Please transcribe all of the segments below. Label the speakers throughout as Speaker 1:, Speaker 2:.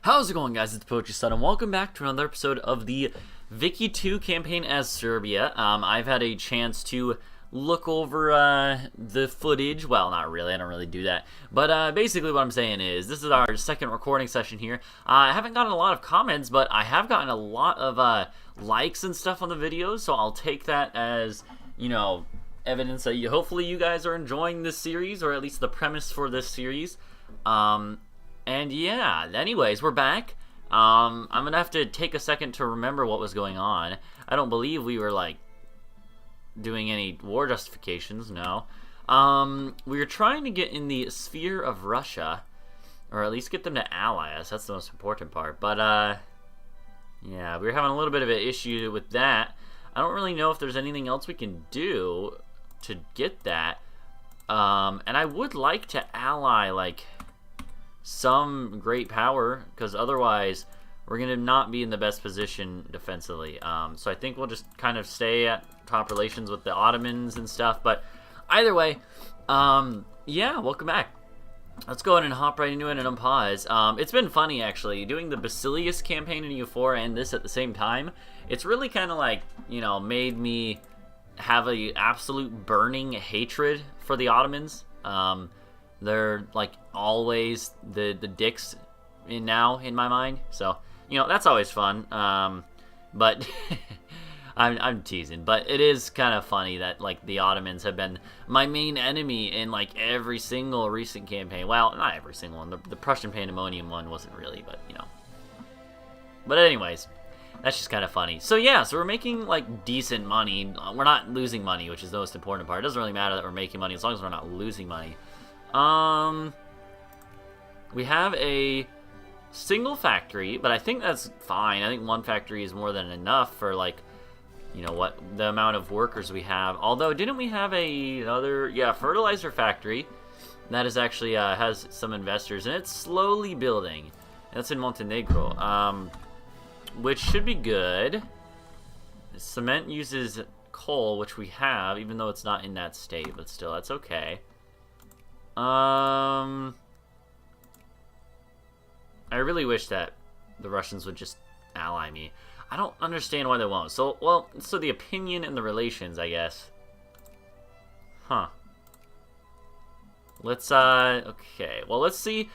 Speaker 1: How's it going, guys? It's Poetry Stud, and welcome back to another episode of the Vicky 2 campaign as Serbia. I've had a chance to look over the footage. Well, not really. I don't really do that. But basically what I'm saying is this is our second recording session here. I haven't gotten a lot of comments, but I have gotten a lot of likes and stuff on the videos, so I'll take that as, you know, evidence that hopefully you guys are enjoying this series, or at least the premise for this series. And yeah, anyways, we're back. I'm gonna have to take a second to remember what was going on. I don't believe we were, like, doing any war justifications, no. We were trying to get in the sphere of Russia, or at least get them to ally us. That's the most important part. But, yeah, we were having a little bit of an issue with that. I don't really know if there's anything else we can do to get that. And I would like to ally, like, some great power, because otherwise we're going to not be in the best position defensively. So I think we'll just kind of stay at top relations with the Ottomans and stuff. But either way, yeah, welcome back. Let's go ahead and hop right into it and unpause. It's been funny, actually, doing the Basilius campaign in EU4 and this at the same time. It's really kind of like, you know, made me have a absolute burning hatred for the Ottomans. They're, like, always the dicks now in my mind. So, you know, that's always fun. But I'm teasing. But it is kind of funny that, like, the Ottomans have been my main enemy in, like, every single recent campaign. Well, not every single one. The Prussian Pandemonium one wasn't really, but, you know. But anyways, that's just kind of funny. So, yeah, so we're making, like, decent money. We're not losing money, which is the most important part. It doesn't really matter that we're making money as long as we're not losing money. We have a single factory, but I think that's fine. I think one factory is more than enough for, like, you know, what the amount of workers we have. Although, didn't we have another, yeah, fertilizer factory that is actually has some investors, and it's slowly building. That's in Montenegro, which should be good. Cement uses coal, which we have, even though it's not in that state, but still, that's okay. I really wish that the Russians would just ally me. I don't understand why they won't. So, well, so the opinion and the relations, I guess. Huh. Let's, okay. Well, let's see.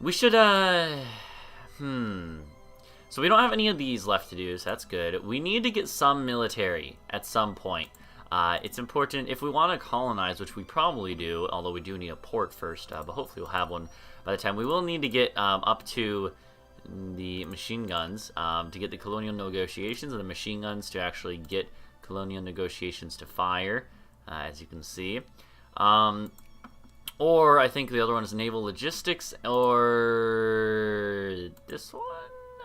Speaker 1: We should, So we don't have any of these left to do, so that's good. We need to get some military at some point. It's important if we want to colonize, which we probably do, although we do need a port first, but hopefully we'll have one by the time. We will need to get up to the machine guns to get the colonial negotiations, and the machine guns to actually get colonial negotiations to fire, as you can see. Or I think the other one is naval logistics, or this one?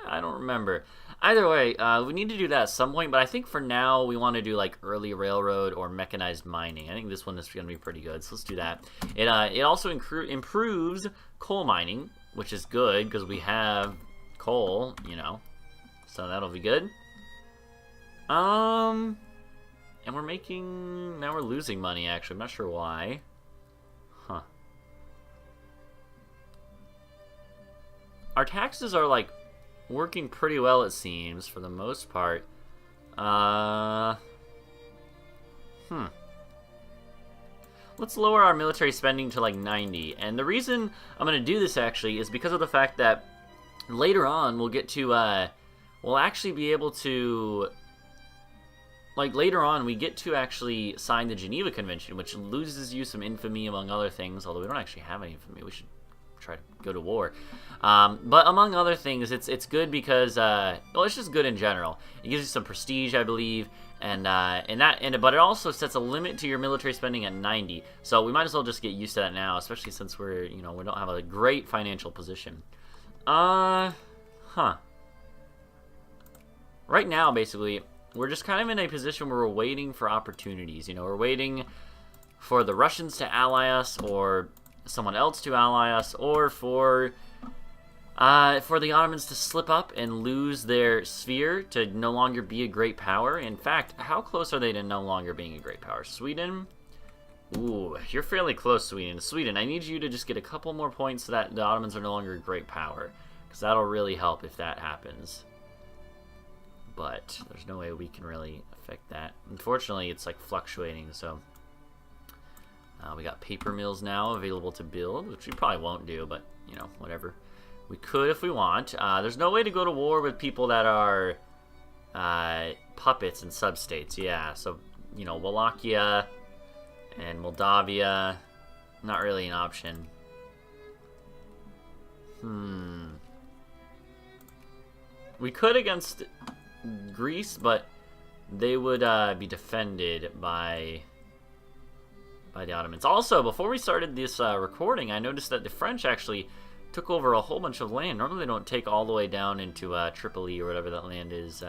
Speaker 1: I don't remember. Either way, we need to do that at some point, but I think for now we want to do, like, early railroad or mechanized mining. I think this one is going to be pretty good, so let's do that. It also improves coal mining, which is good because we have coal, you know, so that'll be good. And we're making, now we're losing money, actually. I'm not sure why. Huh. Our taxes are, like, working pretty well, it seems, for the most part. Let's lower our military spending to, like, 90. And the reason I'm going to do this, actually, is because of the fact that later on we'll get to, we'll actually be able to, like, later on we get to actually sign the Geneva Convention, which loses you some infamy, among other things, although we don't actually have any infamy. We should try to go to war. But among other things, it's good because, well, it's just good in general. It gives you some prestige, I believe, but it also sets a limit to your military spending at 90. So we might as well just get used to that now, especially since we're, you know, we don't have a great financial position. Right now, basically, we're just kind of in a position where we're waiting for opportunities. You know, we're waiting for the Russians to ally us, or someone else to ally us, or for the Ottomans to slip up and lose their sphere to no longer be a great power. In fact, how close are they to no longer being a great power? Sweden? Ooh, you're fairly close, Sweden. Sweden, I need you to just get a couple more points so that the Ottomans are no longer a great power. because that'll really help if that happens. But there's no way we can really affect that. Unfortunately, it's like fluctuating, so we got paper mills now available to build, which we probably won't do, but you know, whatever. We could if we want. There's no way to go to war with people that are puppets and substates. Yeah, so you know, Wallachia and Moldavia, not really an option. We could against Greece, but they would be defended by the Ottomans. Also, before we started this recording, I noticed that the French actually took over a whole bunch of land. Normally they don't take all the way down into Tripoli or whatever that land is.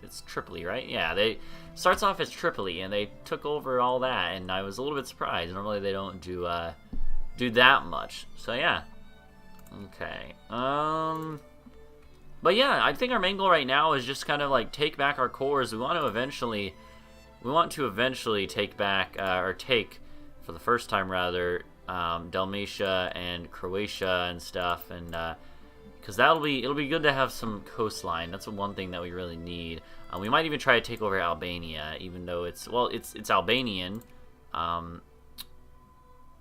Speaker 1: It's Tripoli, right? Yeah, they starts off as Tripoli, and they took over all that, and I was a little bit surprised. Normally they don't do that much. So yeah. Okay. But yeah, I think our main goal right now is just kind of like take back our cores. We want to eventually take back or take for the first time rather Dalmatia and Croatia and stuff, and because it'll be good to have some coastline. That's one thing that we really need. We might even try to take over Albania, even though it's Albanian,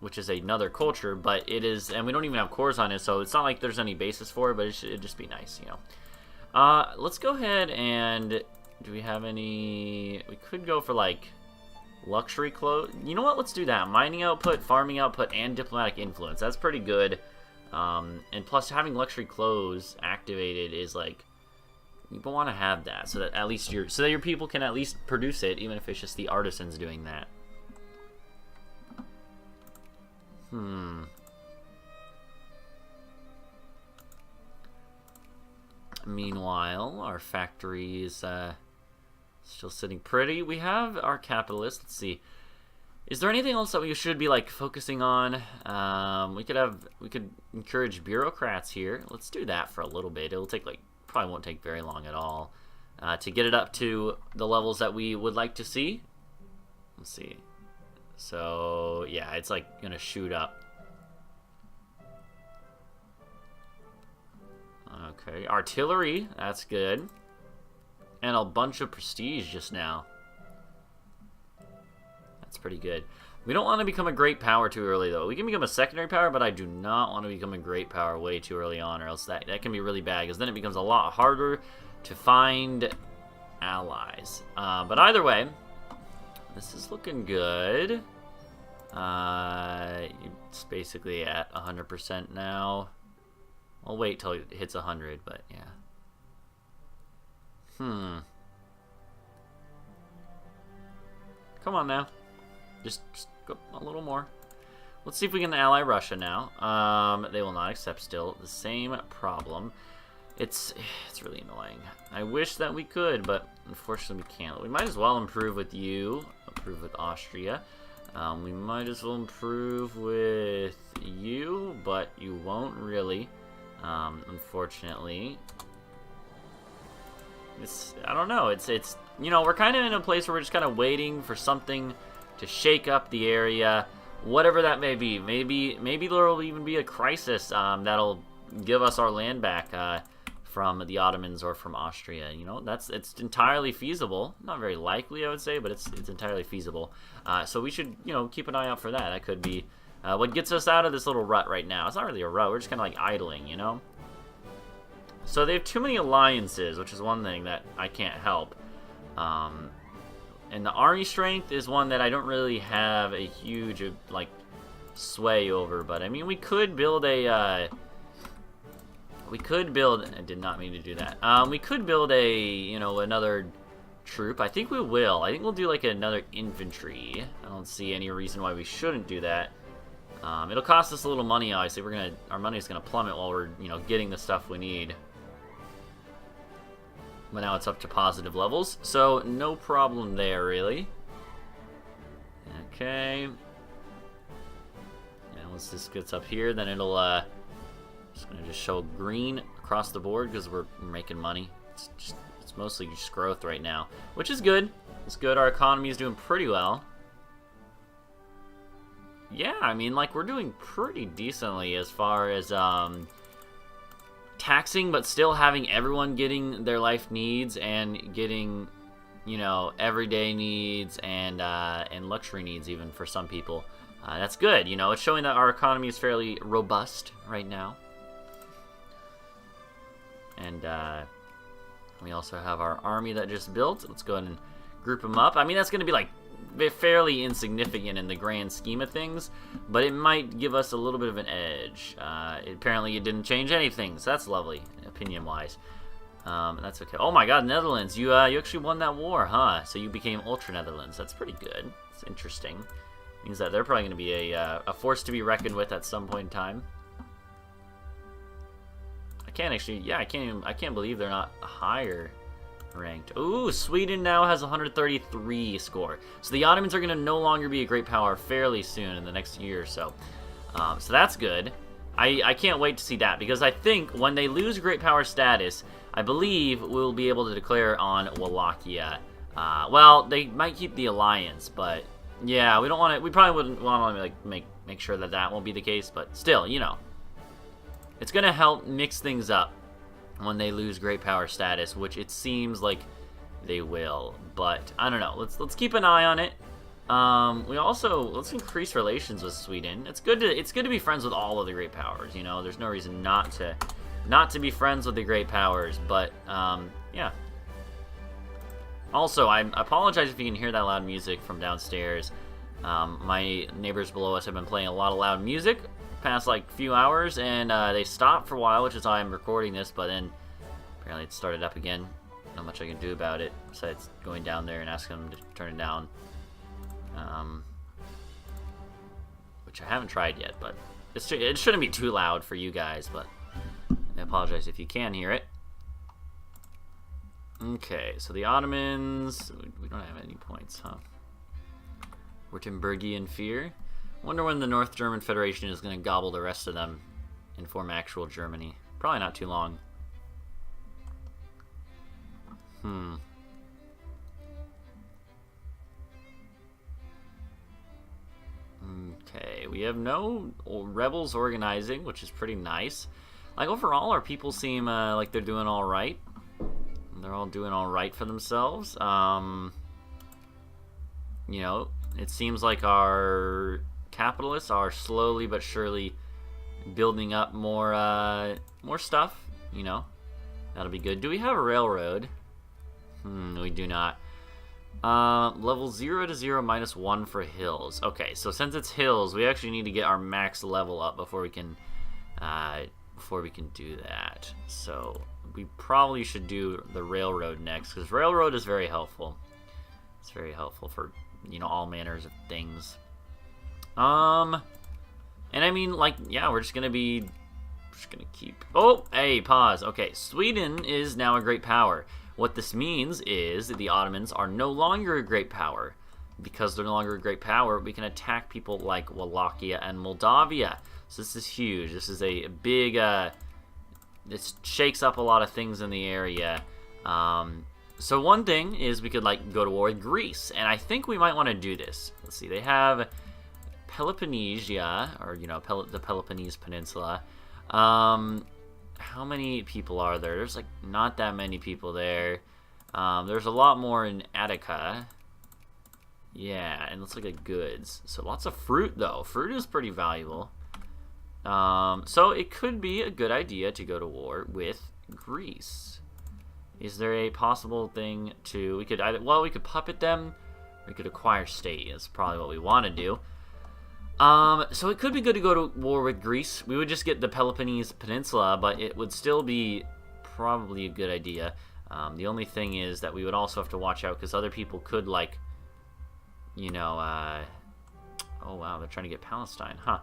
Speaker 1: which is another culture, but it is, and we don't even have cores on it, so it's not like there's any basis for it, but it'd just be nice, you know. Let's go ahead and do we have any? We could go for like luxury clothes. You know what? Let's do that. Mining output, farming output, and diplomatic influence. That's pretty good. And plus, having luxury clothes activated is like, you want to have that so that at least your people can at least produce it, even if it's just the artisans doing that. Meanwhile, our factory is still sitting pretty. We have our capitalists. Let's see. Is there anything else that we should be like focusing on? We could encourage bureaucrats here. Let's do that for a little bit. It'll take probably won't take very long at all to get it up to the levels that we would like to see. Let's see. So yeah, it's like gonna shoot up. Okay, artillery, that's good. And a bunch of prestige just now. That's pretty good. We don't want to become a great power too early, though. We can become a secondary power, but I do not want to become a great power way too early on, or else that can be really bad, because then it becomes a lot harder to find allies. But either way, this is looking good. It's basically at 100% now. I'll wait till it hits 100, but yeah. Come on now. Just go a little more. Let's see if we can ally Russia now. They will not accept still. The same problem. It's really annoying. I wish that we could, but unfortunately we can't. We might as well improve with you. Improve with Austria. We might as well improve with you, but you won't really. Unfortunately. I don't know. It's you know, we're kind of in a place where we're just kind of waiting for something to shake up the area, whatever that may be. Maybe there will even be a crisis that'll give us our land back from the Ottomans or from Austria. You know, it's entirely feasible. Not very likely, I would say, but it's entirely feasible. So we should, you know, keep an eye out for that. That could be what gets us out of this little rut right now. It's not really a rut. We're just kind of like idling, you know. So they have too many alliances, which is one thing that I can't help. And the army strength is one that I don't really have a huge, like, sway over. But, I mean, we could build a, I did not mean to do that. We could build a, you know, another troop. I think we will. I think we'll do, like, another infantry. I don't see any reason why we shouldn't do that. It'll cost us a little money, obviously. Our money's gonna plummet while we're, you know, getting the stuff we need. But now it's up to positive levels, so no problem there, really. Okay. And once this gets up here, then it'll, it's gonna just show green across the board because we're making money. It's mostly just growth right now, which is good. It's good. Our economy is doing pretty well. Yeah, I mean, like, we're doing pretty decently as far as, taxing, but still having everyone getting their life needs and getting, you know, everyday needs and luxury needs even for some people. That's good. You know, it's showing that our economy is fairly robust right now. And we also have our army that just built. Let's go ahead and group them up. I mean, that's going to be like fairly insignificant in the grand scheme of things, but it might give us a little bit of an edge. Apparently it didn't change anything, so that's lovely, opinion-wise. That's okay. Oh my god, Netherlands, you actually won that war, huh? So you became Ultra Netherlands. That's pretty good. It's interesting. Means that they're probably going to be a force to be reckoned with at some point in time. I can't believe they're not higher ranked. Ooh, Sweden now has 133 score. So the Ottomans are going to no longer be a great power fairly soon in the next year or so. So that's good. I can't wait to see that, because I think when they lose great power status, I believe we'll be able to declare on Wallachia. Well, they might keep the alliance, but yeah, we don't want to. We probably wouldn't want to like make sure that that won't be the case, but still, you know, it's going to help mix things up when they lose great power status, which it seems like they will. But I don't know. Let's keep an eye on it. Let's increase relations with Sweden. It's good to be friends with all of the great powers. You know, there's no reason not to be friends with the great powers. But yeah. Also, I apologize if you can hear that loud music from downstairs. My neighbors below us have been playing a lot of loud music past like few hours, and they stopped for a while, which is why I'm recording this, but then apparently it started up again. Not much I can do about it besides going down there and asking them to turn it down, which I haven't tried yet, but it shouldn't be too loud for you guys, but I apologize if you can hear it. Okay, so the Ottomans, we don't have any points, huh? Württembergian fear. Wonder when the North German Federation is going to gobble the rest of them and form actual Germany. Probably not too long. Okay, we have no rebels organizing, which is pretty nice. Like, overall, our people seem like they're doing all right. They're all doing all right for themselves. You know, it seems like our capitalists are slowly but surely building up more stuff. You know, that'll be good. Do we have a railroad? We do not. Level 0 to 0 minus 1 for hills. Okay, so since it's hills, we actually need to get our max level up before we can do that. So we probably should do the railroad next, because railroad is very helpful. It's very helpful for, you know, all manners of things. And I mean, like, yeah, we're just gonna keep. Oh, hey, pause. Okay, Sweden is now a great power. What this means is that the Ottomans are no longer a great power. Because they're no longer a great power, we can attack people like Wallachia and Moldavia. So this is huge. This is a big, this shakes up a lot of things in the area. So one thing is we could, like, go to war with Greece. And I think we might want to do this. Let's see. They have Peloponnesia, or, you know, the Peloponnese Peninsula. How many people are there? There's, like, not that many people there. There's a lot more in Attica. Yeah, and let's look at goods. So lots of fruit, though. Fruit is pretty valuable. So it could be a good idea to go to war with Greece. Is there a possible thing to... We could either... Well, we could puppet them, or we could acquire state. That's probably what we want to do. So it could be good to go to war with Greece. We would just get the Peloponnese Peninsula, but it would still be probably a good idea. The only thing is that we would also have to watch out, because other people could, like, you know, oh wow, they're trying to get Palestine, huh?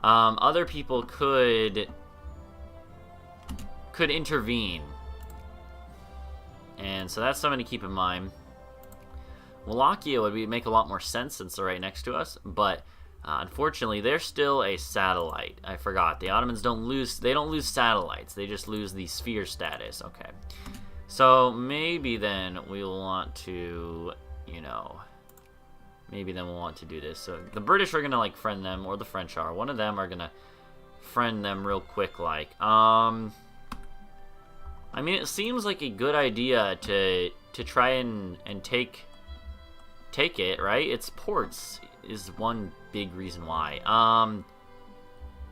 Speaker 1: Other people could intervene. And so that's something to keep in mind. Wallachia would make a lot more sense since they're right next to us, but unfortunately, they're still a satellite. I forgot. The Ottomans don't lose satellites. They just lose the sphere status. Okay. So maybe then we'll want to, you know, maybe then we'll want to do this. So the British are going to, like, friend them, or the French are. One of them are going to friend them real quick, like. I mean, it seems like a good idea to try and take it, right? Its ports is one big reason why.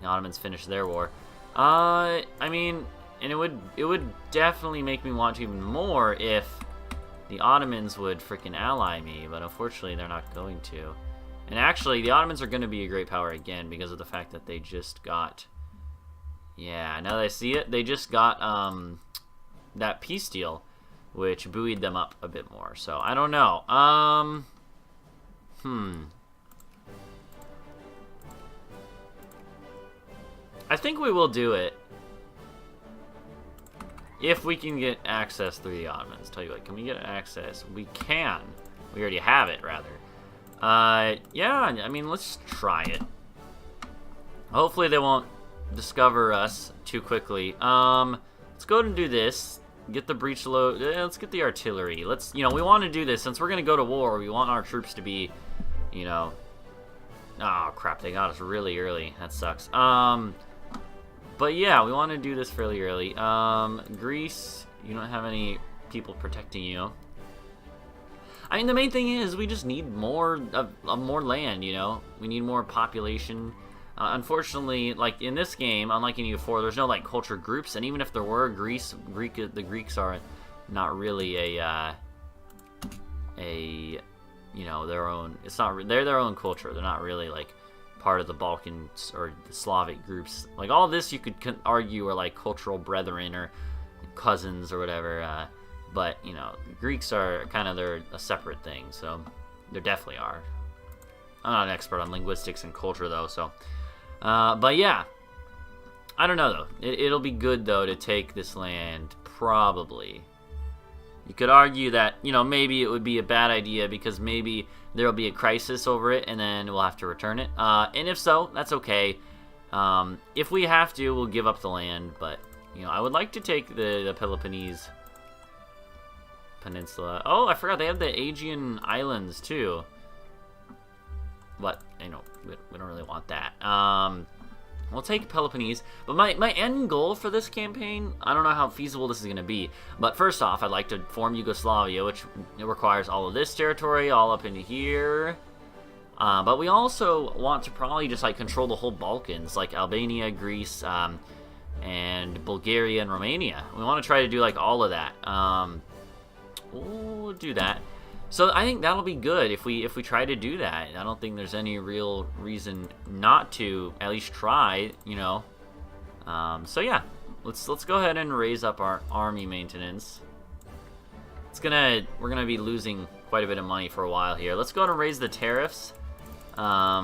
Speaker 1: The Ottomans finished their war. I mean, and it would definitely make me want to even more if the Ottomans would freaking ally me, but unfortunately they're not going to. And actually, the Ottomans are going to be a great power again because of the fact that they just got... Yeah, now that I see it, they just got that peace deal, which buoyed them up a bit more. So, I don't know. I think we will do it. If we can get access through the Ottomans. Tell you what, can we get access? We can. We already have it, rather. Yeah, I mean, let's try it. Hopefully they won't discover us too quickly. Let's go ahead and do this. Get the breach load. Let's get the artillery. Let's, we want to do this. Since we're going to go to war, we want our troops to be, Oh, crap, they got us really early. That sucks. But yeah, we want to do this fairly early. Greece, you don't have any people protecting you. I mean, the main thing is we just need more land, We need more population. Unfortunately, like in this game, unlike in EU4, there's no like culture groups, and even if there were, the Greeks are not really their own. They're their own culture. They're not really like part of the Balkans or the Slavic groups. Like all this, you could argue are like cultural brethren or cousins or whatever. But Greeks are kind of a separate thing. So they definitely are. I'm not an expert on linguistics and culture though. So, but yeah, I don't know though. It'll be good though to take this land. Probably. You could argue that, maybe it would be a bad idea because maybe there'll be a crisis over it and then we'll have to return it. And if so, that's okay. If we have to, we'll give up the land. But, I would like to take the Peloponnese Peninsula. Oh, I forgot they have the Aegean Islands too. But, we don't really want that. We'll take Peloponnese, but my end goal for this campaign, I don't know how feasible this is going to be, but first off, I'd like to form Yugoslavia, which requires all of this territory, all up into here, but we also want to probably just, like, control the whole Balkans, like Albania, Greece, and Bulgaria and Romania. We want to try to do, like, all of that. We'll do that. So I think that'll be good if we try to do that. I don't think there's any real reason not to at least try, So yeah, let's go ahead and raise up our army maintenance. We're gonna be losing quite a bit of money for a while here. Let's go ahead and raise the tariffs, at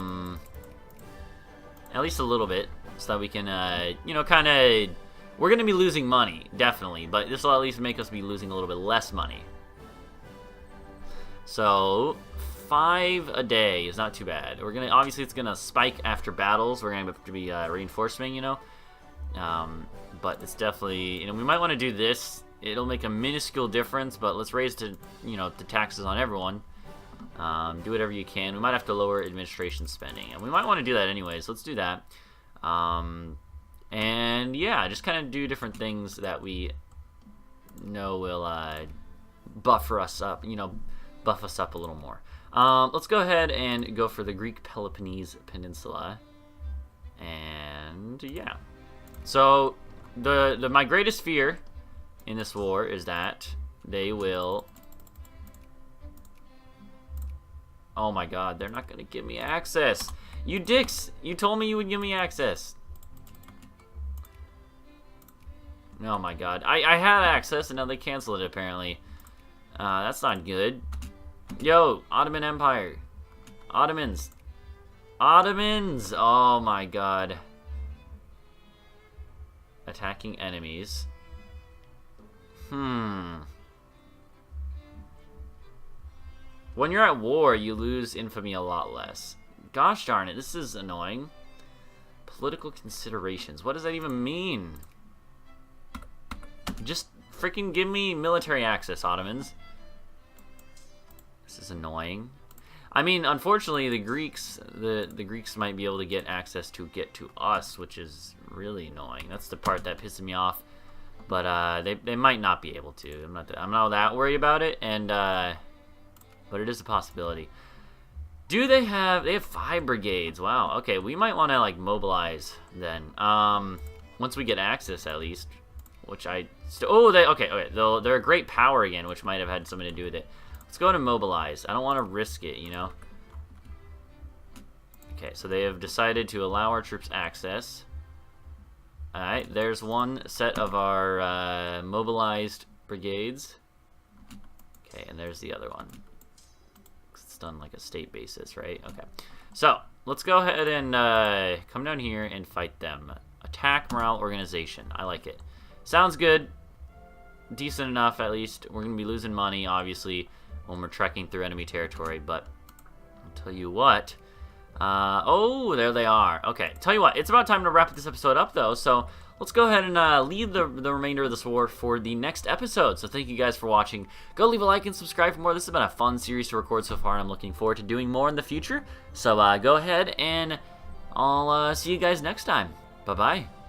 Speaker 1: least a little bit, so that we can, we're gonna be losing money definitely, but this will at least make us be losing a little bit less money. So 5 a day is not too bad. Obviously it's gonna spike after battles. We're gonna have to be reinforcing, but it's definitely, we might want to do this. It'll make a minuscule difference, but let's raise the taxes on everyone. Do whatever you can. We might have to lower administration spending, and we might want to do that anyways. Let's do that. And yeah, just kind of do different things that we know will buffer us up. Buff us up a little more. Let's go ahead and go for the Greek Peloponnese Peninsula. And yeah. So my greatest fear in this war is that they will... Oh my god, they're not gonna give me access. You dicks! You told me you would give me access. Oh my god. I had access and now they canceled it apparently. That's not good. Yo, Ottoman Empire. Ottomans. Oh my god. Attacking enemies. When you're at war, you lose infamy a lot less. Gosh darn it, this is annoying. Political considerations. What does that even mean? Just freaking give me military access, Ottomans. This is annoying. I mean, unfortunately, the Greeks might be able to get access to us, which is really annoying. That's the part that pisses me off. But they might not be able to. I'm not that worried about it, and but it is a possibility. Do they have 5 brigades? Wow. Okay, we might want to like mobilize then. Once we get access at least, which okay. They're a great power again, which might have had something to do with it. Let's go to mobilize. I don't want to risk it, you know. Okay, so they have decided to allow our troops access. All right, there's one set of our mobilized brigades. Okay, and there's the other one. It's done like a state basis, right? Okay, so let's go ahead and come down here and fight them. Attack morale organization. I like it. Sounds good. Decent enough, at least. We're going to be losing money, obviously, when we're trekking through enemy territory, but I'll tell you what. Oh, there they are. Okay, tell you what, it's about time to wrap this episode up, though, so let's go ahead and leave the remainder of this war for the next episode. So thank you guys for watching. Go leave a like and subscribe for more. This has been a fun series to record so far, and I'm looking forward to doing more in the future. So go ahead, and I'll see you guys next time. Bye-bye.